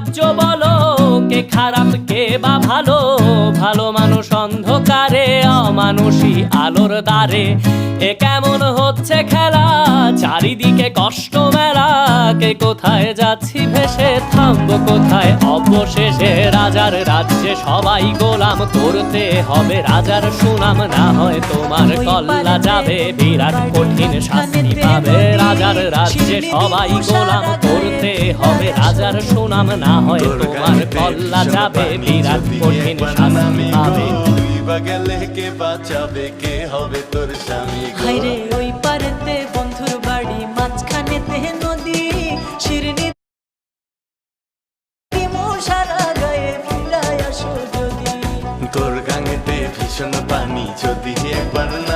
রাজ্য বলো, কে খারাপ কে বা ভালো। ভালো মানুষ অন্ধকারে, অমানুষী আলোর দ্বারে। এ কেমন হচ্ছে খেলা, চারিদিকে কষ্ট মেলা। কে কোথায় যাচ্ছি ভেসে, থামবো কোথায় অবশেষে। রাজার রাজ্যে সবাই গোলাম, করতে হবে রাজার সুনাম। না হয় তোমার কল্লা যাবে, বিরাট কঠিন শাস্তি পাবে। রাজার রাজ্যে সবাই গোলাম, করতে হবে রাজার সুনাম। না হয় তোমার কল্লা যাবে, বিরাট কঠিন শাস্তি পাবে। গেলে কে বাঁচাবে, কে হবে তোর স্বামী? হায়রে ওই পারেতে বন্ধুর বাড়ি, মাঝখানেতে নদী। শিরনি সারা গায়ে ফিরায় আসো যদি। তোর গাঙেতে ভীষণ পানি, যদি একবার না